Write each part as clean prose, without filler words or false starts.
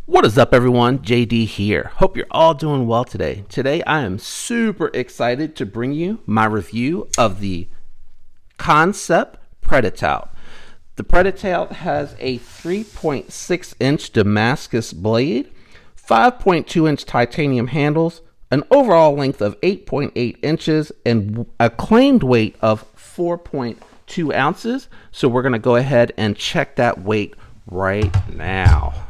What is up, everyone? JD here. Hope you're all doing well today. Today I am super excited to bring you my review of the Kansept Pretatout. The Pretatout has a 3.6 inch Damascus blade, 5.2 inch titanium handles, an overall length of 8.8 inches, and a claimed weight of 4.2 ounces. So we're going to go ahead and check that weight right now.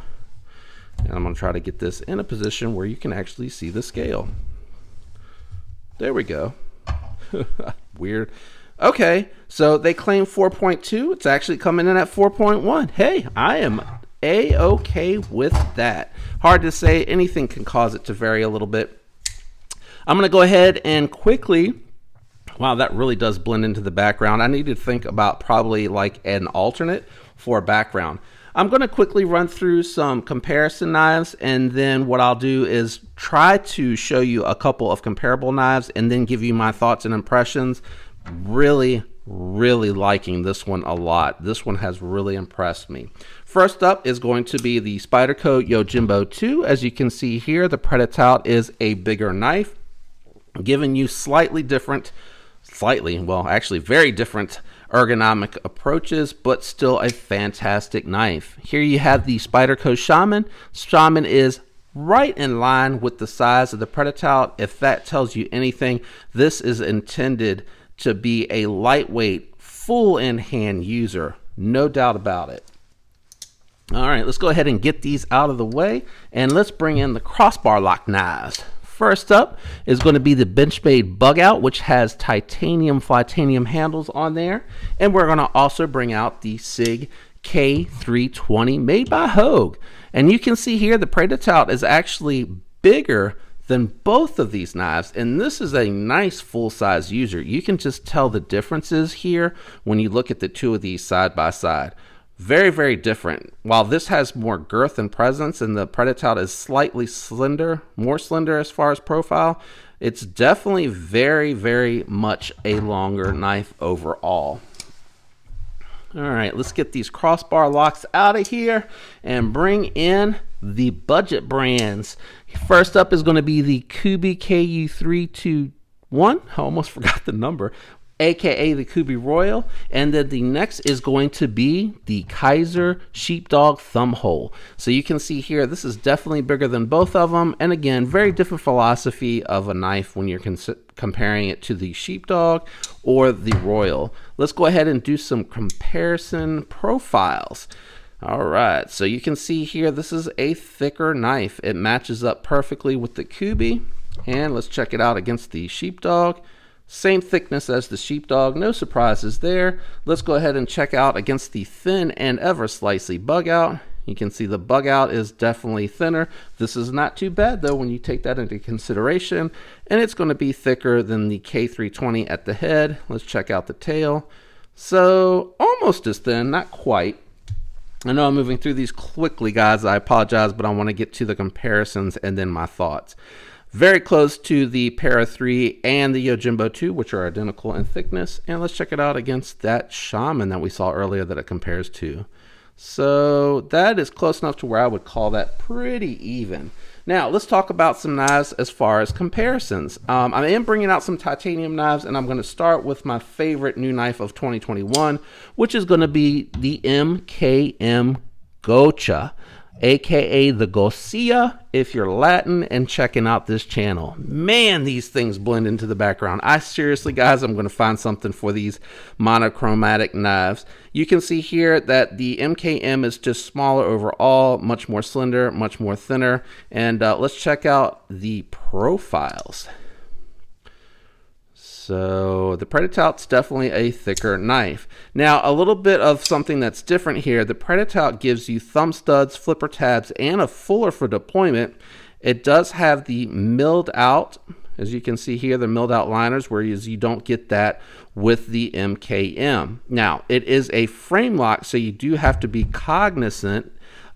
And I'm going to try to get this in a position where you can actually see the scale. There we go. Weird. Okay, so they claim 4.2. It's actually coming in at 4.1. Hey, I am A-okay with that. Hard to say. Anything can cause it to vary a little bit. I'm going to go ahead and quickly... Wow, that really does blend into the background. I need to think about probably like an alternate for a background. I'm going to quickly run through some comparison knives, and then what I'll do is try to show you a couple of comparable knives and then give you my thoughts and impressions. Really liking this one a lot. This one has really impressed me. First up is going to be the Spyderco Yojimbo 2. As you can see here, the Pretatout is a bigger knife, giving you very different ergonomic approaches, but still a fantastic knife. Here you have the Spyderco Shaman. Shaman is right in line with the size of the Pretatout. If that tells you anything, this is intended to be a lightweight, full in-hand user. No doubt about it. All right, let's go ahead and get these out of the way, and let's bring in the crossbar lock knives. First up is going to be the Benchmade Bugout, which has titanium handles on there. And we're going to also bring out the SIG K320 made by Hogue. And you can see here the Pretatout is actually bigger than both of these knives. And this is a nice full-size user. You can just tell the differences here when you look at the two of these side by side. Very different. While this has more girth and presence and the Pretatout is slightly more slender as far as profile, it's definitely very much a longer knife overall. All right, let's get these crossbar locks out of here and bring in the budget brands. First up is going to be the Kubey KU321. I almost forgot the number. AKA the Kubey Royal, and then the next is going to be the Kaiser Sheepdog Thumb Hole. So you can see here, this is definitely bigger than both of them, and again, very different philosophy of a knife when you're comparing it to the Sheepdog or the Royal. Let's go ahead and do some comparison profiles. All right, so you can see here, this is a thicker knife. It matches up perfectly with the Kubey, and let's check it out against the Sheepdog. Same thickness as the Sheepdog, no surprises there. Let's go ahead and check out against the thin and ever slicey Bugout. You can see the Bugout is definitely thinner. This is not too bad though when you take that into consideration, and it's going to be thicker than the K320 at the head. Let's check out the tail. So almost as thin, not quite. I know I'm moving through these quickly, guys. I apologize, but I want to get to the comparisons and then my thoughts. Very close to the Para 3 and the Yojimbo 2, which are identical in thickness. And let's check it out against that Shaman that we saw earlier that it compares to. So that is close enough to where I would call that pretty even. Now, let's talk about some knives as far as comparisons. I am bringing out some titanium knives, and I'm going to start with my favorite new knife of 2021, which is going to be the MKM Gocha, aka the Gocia if you're Latin and checking out this channel. Man, these things blend into the background. I seriously, guys, I'm going to find something for these monochromatic knives. You can see here that the MKM is just smaller overall, much more slender, much more thinner. And let's check out the profiles. So the Pretadout's definitely a thicker knife. Now, a little bit of something that's different here. The Pretatout gives you thumb studs, flipper tabs, and a fuller for deployment. It does have the milled out, as you can see here, the milled out liners, whereas you don't get that with the MKM. Now, it is a frame lock, so you do have to be cognizant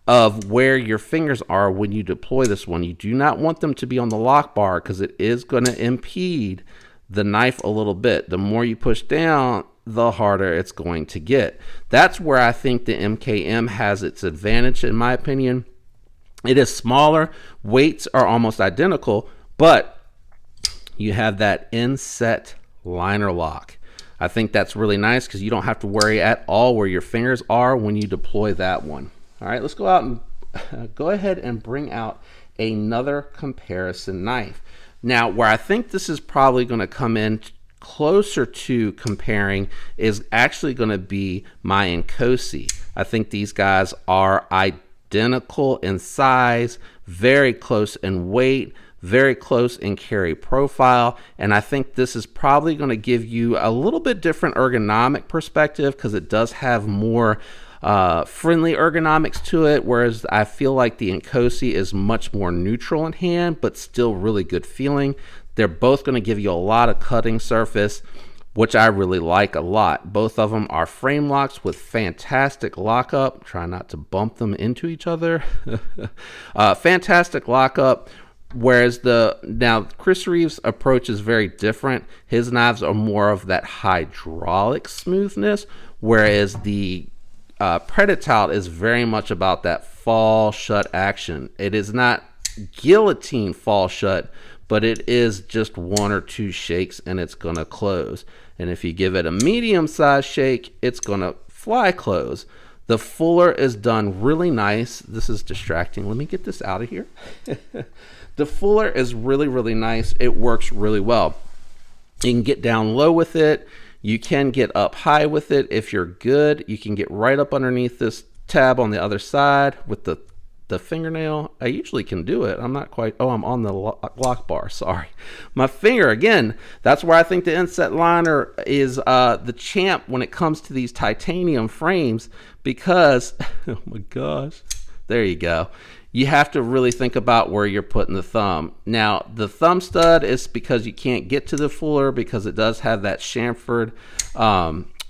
of where your fingers are when you deploy this one. You do not want them to be on the lock bar because it is going to impede the knife a little bit. The more you push down, the harder it's going to get. That's where I think the MKM has its advantage, in my opinion. It is smaller. Weights are almost identical, but you have that inset liner lock. I think that's really nice because you don't have to worry at all where your fingers are when you deploy that one. All right, let's go out and go ahead and bring out another comparison knife. Now, where I think this is probably going to come in closer to comparing is actually going to be my Nkosi. I think these guys are identical in size, very close in weight, very close in carry profile, and I think this is probably going to give you a little bit different ergonomic perspective because it does have more friendly ergonomics to it, whereas I feel like the Nkosi is much more neutral in hand but still really good feeling. They're both going to give you a lot of cutting surface, which I really like a lot. Both of them are frame locks with fantastic lockup. Try not to bump them into each other. Fantastic lockup. Whereas now Chris Reeves' approach is very different. His knives are more of that hydraulic smoothness, whereas the Pretatout is very much about that fall shut action. It is not guillotine fall shut, but it is just one or two shakes and it's gonna close. And if you give it a medium size shake, it's gonna fly close. The fuller is done really nice. This is distracting. Let me get this out of here. The fuller is really, really nice. It works really well. You can get down low with it. You can get up high with it if you're good. You can get right up underneath this tab on the other side with the fingernail. I usually can do it. I'm not quite, oh, I'm on the lock bar, sorry. My finger, again, that's where I think the inset liner is the champ when it comes to these titanium frames because, oh my gosh, there you go. You have to really think about where you're putting the thumb. Now, the thumb stud is because you can't get to the fuller because it does have that chamfered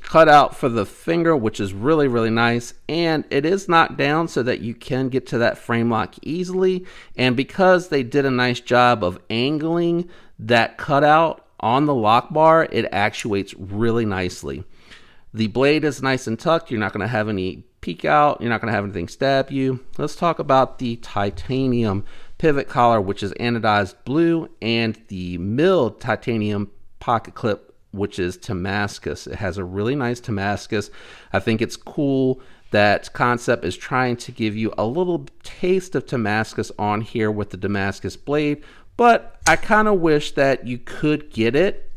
cutout for the finger, which is really, really nice. And it is knocked down so that you can get to that frame lock easily. And because they did a nice job of angling that cutout on the lock bar, it actuates really nicely. The blade is nice and tucked. You're not going to have any peek out. You're not going to have anything stab you. Let's talk about the titanium pivot collar, which is anodized blue, and the milled titanium pocket clip, which is Damascus. It has a really nice Damascus. I think it's cool that Kansept is trying to give you a little taste of Damascus on here with the Damascus blade, but I kind of wish that you could get it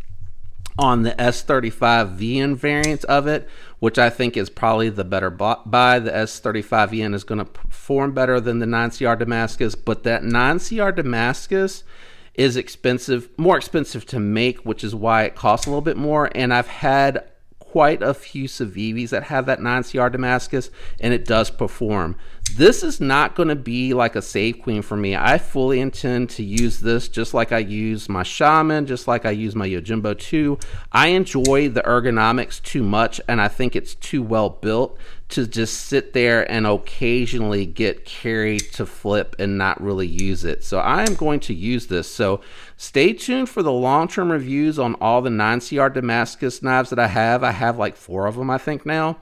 on the S35 VN variant of it, which I think is probably the better buy. The S35 VN is going to perform better than the 9CR Damascus, but that 9CR Damascus is expensive, more expensive to make, which is why it costs a little bit more. And I've had quite a few Civivis that have that 9CR Damascus, and it does perform. This is not going to be like a save queen for me. I fully intend to use this just like I use my Shaman, just like I use my Yojimbo 2. I enjoy the ergonomics too much, and I think it's too well built to just sit there and occasionally get carried to flip and not really use it. So I am going to use this. So stay tuned for the long-term reviews on all the 9CR Damascus knives that I have. I have like 4 of them, I think now.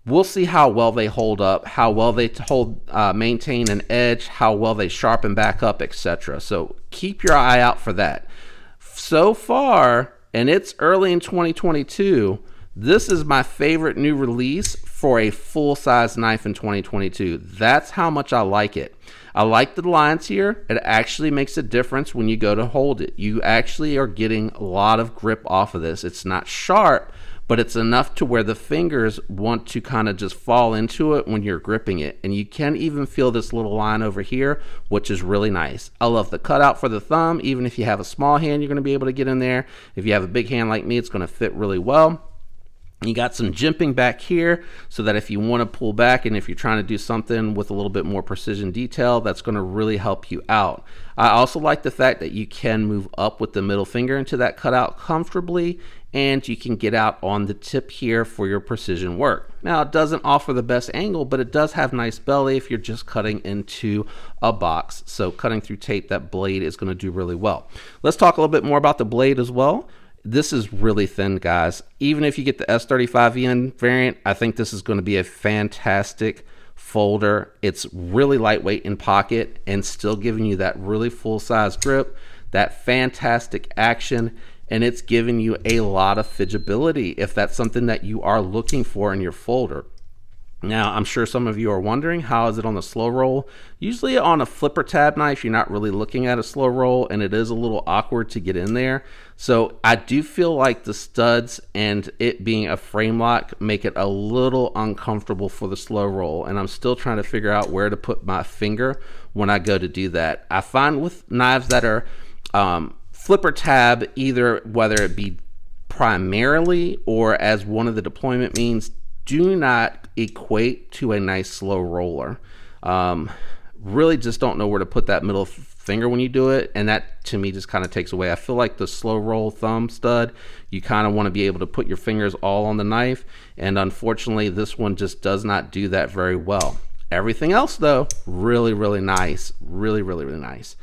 We'll see how well they hold up, how well they maintain an edge, how well they sharpen back up, etc. So keep your eye out for that. So far, and it's early in 2022, this is my favorite new release for a full-size knife in 2022. That's how much I like it. I like the lines here. It actually makes a difference when you go to hold it. You actually are getting a lot of grip off of this. It's not sharp, but it's enough to where the fingers want to kind of just fall into it when you're gripping it. And you can even feel this little line over here, which is really nice. I love the cutout for the thumb. Even if you have a small hand, you're going to be able to get in there. If you have a big hand like me, it's going to fit really well. You got some jimping back here so that if you want to pull back and if you're trying to do something with a little bit more precision detail, that's going to really help you out. I also like the fact that you can move up with the middle finger into that cutout comfortably, and you can get out on the tip here for your precision work. Now, it doesn't offer the best angle, but it does have nice belly if you're just cutting into a box. So cutting through tape, that blade is going to do really well. Let's talk a little bit more about the blade as well. This is really thin, guys. Even if you get the S35VN variant, I think this is going to be a fantastic folder. It's really lightweight in pocket and still giving you that really full size grip, that fantastic action, and it's giving you a lot of fidgetability if that's something that you are looking for in your folder. Now, I'm sure some of you are wondering, how is it on the slow roll? Usually on a flipper tab knife, you're not really looking at a slow roll, and it is a little awkward to get in there. So I do feel like the studs and it being a frame lock make it a little uncomfortable for the slow roll, and I'm still trying to figure out where to put my finger when I go to do that. I find with knives that are flipper tab, either whether it be primarily or as one of the deployment means, do not equate to a nice slow roller. Really just don't know where to put that middle finger when you do it, and that to me just kind of takes away. I feel like the slow roll thumb stud, you kind of want to be able to put your fingers all on the knife, and unfortunately this one just does not do that very well. Everything else though, really nice. Really nice.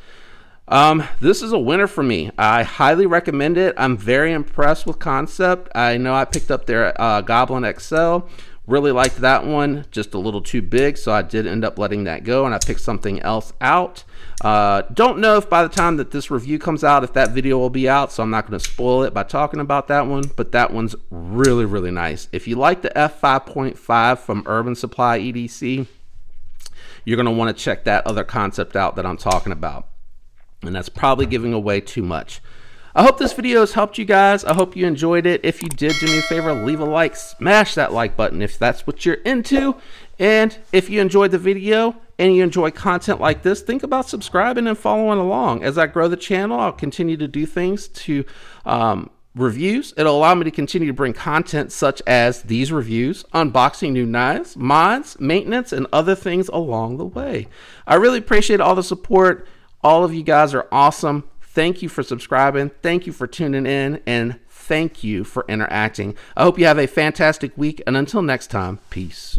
This is a winner for me. I highly recommend it. I'm very impressed with Kansept. I know I picked up their Goblin XL. Really liked that one, just a little too big, so I did end up letting that go, and I picked something else out. Don't know if by the time that this review comes out, if that video will be out, so I'm not going to spoil it by talking about that one, but that one's really nice. If you like the F5.5 from Urban Supply EDC, you're going to want to check that other Kansept out that I'm talking about. And that's probably giving away too much. I hope this video has helped you guys. I hope you enjoyed it. If you did, do me a favor, leave a like, smash that like button if that's what you're into. And if you enjoyed the video and you enjoy content like this, think about subscribing and following along. As I grow the channel, I'll continue to do things to reviews. It'll allow me to continue to bring content such as these reviews, unboxing new knives, mods, maintenance, and other things along the way. I really appreciate all the support. All of you guys are awesome. Thank you for subscribing. Thank you for tuning in. And thank you for interacting. I hope you have a fantastic week. And until next time, peace.